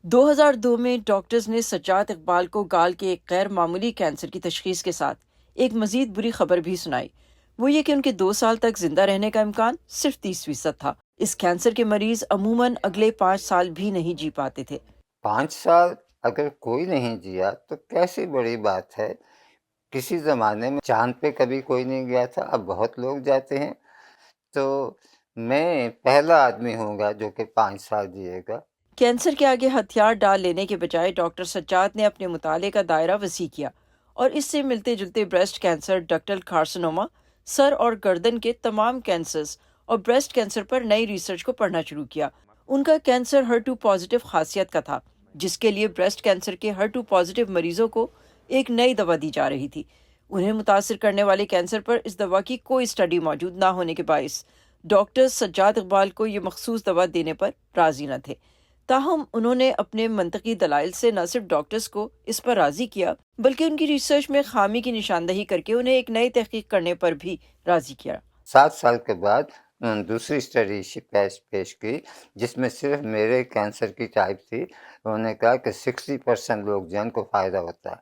2002 میں ڈاکٹرز نے سجاد اقبال کو گال کے ایک غیر معمولی کینسر کی تشخیص کے ساتھ ایک مزید بری خبر بھی سنائی۔ وہ یہ کہ ان کے 2 سال تک زندہ رہنے کا امکان صرف 30% تھا۔ اس کینسر کے مریض عموماً اگلے 5 سال بھی نہیں جی پاتے تھے۔ 5 سال اگر کوئی نہیں جیا تو کیسی بڑی بات ہے۔ کسی زمانے میں چاند پہ کبھی کوئی نہیں گیا تھا، اب بہت لوگ جاتے ہیں، تو میں پہلا آدمی ہوں گا جو کہ 5 سال جیے گا۔ کینسر کے آگے ہتھیار ڈال لینے کے بجائے ڈاکٹر سجاد نے اپنے مطالعے کا دائرہ وسیع کیا اور اس سے ملتے جلتے بریسٹ کینسر، ڈکٹل کارسینوما، سر اور گردن کے تمام کینسرز اور بریسٹ کینسر پر نئی ریسرچ کو پڑھنا شروع کیا۔ ان کا کینسر HER2 پازیٹیو خاصیت کا تھا، جس کے لیے بریسٹ کینسر کے HER2 پازیٹیو مریضوں کو ایک نئی دوا دی جا رہی تھی۔ انہیں متاثر کرنے والے کینسر پر اس دوا کی کوئی اسٹڈی موجود نہ ہونے کے باعث ڈاکٹر سجاد اقبال کو یہ مخصوص دوا دینے پر راضی نہ تھے۔ تاہم انہوں نے اپنے منطقی دلائل سے نہ صرف ڈاکٹرز کو اس پر راضی کیا بلکہ ان کی ریسرچ میں خامی کی نشاندہی کر کے انہیں ایک نئی تحقیق کرنے پر بھی راضی کیا۔ 7 سال کے بعد انہوں نے دوسری اسٹڈی پیش کی جس میں صرف میرے کینسر کی ٹائپ تھی۔ انہوں نے کہا کہ 60% لوگ جو ان کو فائدہ ہوتا ہے۔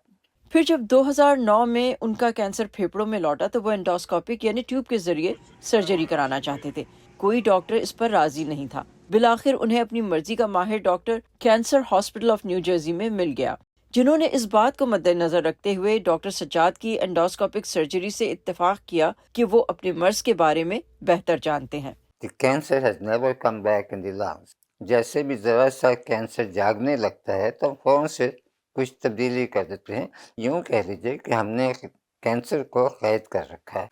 پھر جب 2009 میں ان کا کینسر پھیپھڑوں میں لوٹا تو وہ انڈوسکوپک یعنی ٹیوب کے ذریعے سرجری کرانا چاہتے تھے۔ کوئی ڈاکٹر اس پر راضی نہیں تھا۔ بالآخر انہیں اپنی مرضی کا ماہر doctor cancer hospital of new Jersey میں مل گیا، جنہوں نے اس بات کو مد نظر رکھتے ہوئے ڈاکٹر سجاد کی انڈوسکوپک سرجری سے اتفاق کیا کہ وہ اپنے مرض کے بارے میں بہتر جانتے ہیں۔ The cancer has never come back in the lungs۔ جیسے بھی ذرا سا کینسر جاگنے لگتا ہے تو فوراً سے کچھ تبدیلی کر دیتے ہیں۔ یوں کہہ لیجیے کہ ہم نے کینسر کو قید کر رکھا ہے۔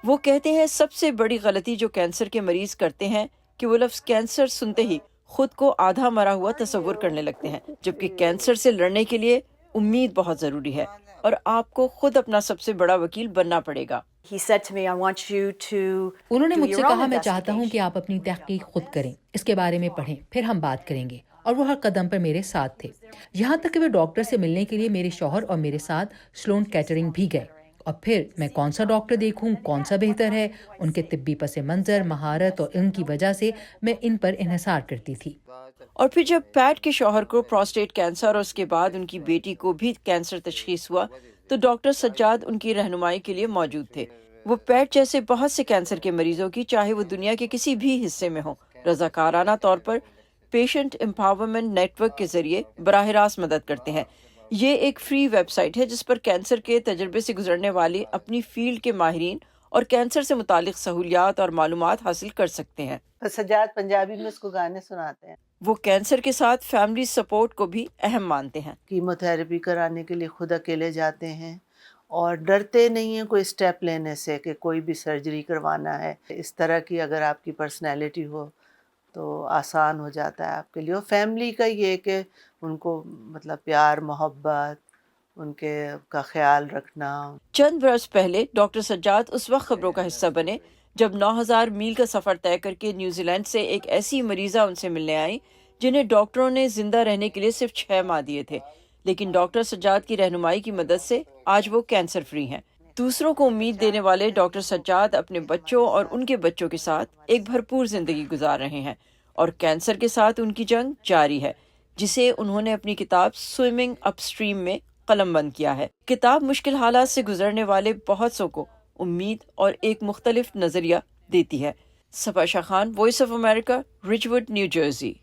وہ کہتے ہیں سب سے بڑی غلطی جو کینسر کے مریض کرتے ہیں کہ وہ لفظ کینسر سنتے ہی خود کو آدھا مرا ہوا تصور کرنے لگتے ہیں، جبکہ کینسر سے لڑنے کے لیے امید بہت ضروری ہے اور آپ کو خود اپنا سب سے بڑا وکیل بننا پڑے گا۔ انہوں نے مجھ سے کہا میں چاہتا ہوں کہ آپ اپنی تحقیق خود کریں، اس کے بارے میں پڑھیں، پھر ہم بات کریں گے، اور وہ ہر قدم پر میرے ساتھ تھے، یہاں تک کہ وہ ڈاکٹر سے ملنے کے لیے میرے شوہر اور میرے ساتھ سلون کیٹرنگ بھی گئے۔ اور پھر میں کون سا ڈاکٹر دیکھوں، کون سا بہتر ہے، ان کے طبی پس منظر، مہارت اور علم کی وجہ سے میں ان پر انحصار کرتی تھی۔ اور پھر جب پیٹ کے شوہر کو پروسٹیٹ کینسر اور اس کے بعد ان کی بیٹی کو بھی کینسر تشخیص ہوا تو ڈاکٹر سجاد ان کی رہنمائی کے لیے موجود تھے۔ وہ پیٹ جیسے بہت سے کینسر کے مریضوں کی، چاہے وہ دنیا کے کسی بھی حصے میں ہوں، رضاکارانہ طور پر پیشنٹ امپاورمنٹ نیٹ ورک کے ذریعے براہ راست مدد کرتے ہیں۔ یہ ایک فری ویب سائٹ ہے جس پر کینسر کے تجربے سے گزرنے والے اپنی فیلڈ کے ماہرین اور کینسر سے متعلق سہولیات اور معلومات حاصل کر سکتے ہیں۔ سجاد پنجابی میں اس کو گانے سناتے ہیں۔ وہ کینسر کے ساتھ فیملی سپورٹ کو بھی اہم مانتے ہیں۔ کیمو تھراپی کرانے کے لیے خود اکیلے جاتے ہیں اور ڈرتے نہیں ہیں کوئی اسٹیپ لینے سے کہ کوئی بھی سرجری کروانا ہے۔ اس طرح کی اگر آپ کی پرسنالٹی ہو تو آسان ہو جاتا ہے آپ کے لیے۔ اور فیملی کا یہ کہ ان کو مطلب پیار محبت ان کے کا خیال رکھنا۔ چند برس پہلے ڈاکٹر سجاد اس وقت خبروں کا حصہ بنے جب 9000 میل کا سفر طے کر کے نیوزی لینڈ سے ایک ایسی مریضہ ان سے ملنے آئی جنہیں ڈاکٹروں نے زندہ رہنے کے لیے صرف 6 ماہ دیے تھے، لیکن ڈاکٹر سجاد کی رہنمائی کی مدد سے آج وہ کینسر فری ہیں۔ دوسروں کو امید دینے والے ڈاکٹر سجاد اپنے بچوں اور ان کے بچوں کے ساتھ ایک بھرپور زندگی گزار رہے ہیں اور کینسر کے ساتھ ان کی جنگ جاری ہے، جسے انہوں نے اپنی کتاب سوئمنگ اپ اسٹریم میں قلم بند کیا ہے۔ کتاب مشکل حالات سے گزرنے والے بہت سو کو امید اور ایک مختلف نظریہ دیتی ہے۔ Safa Shah Khan, voice of America, Richwood, New Jersey.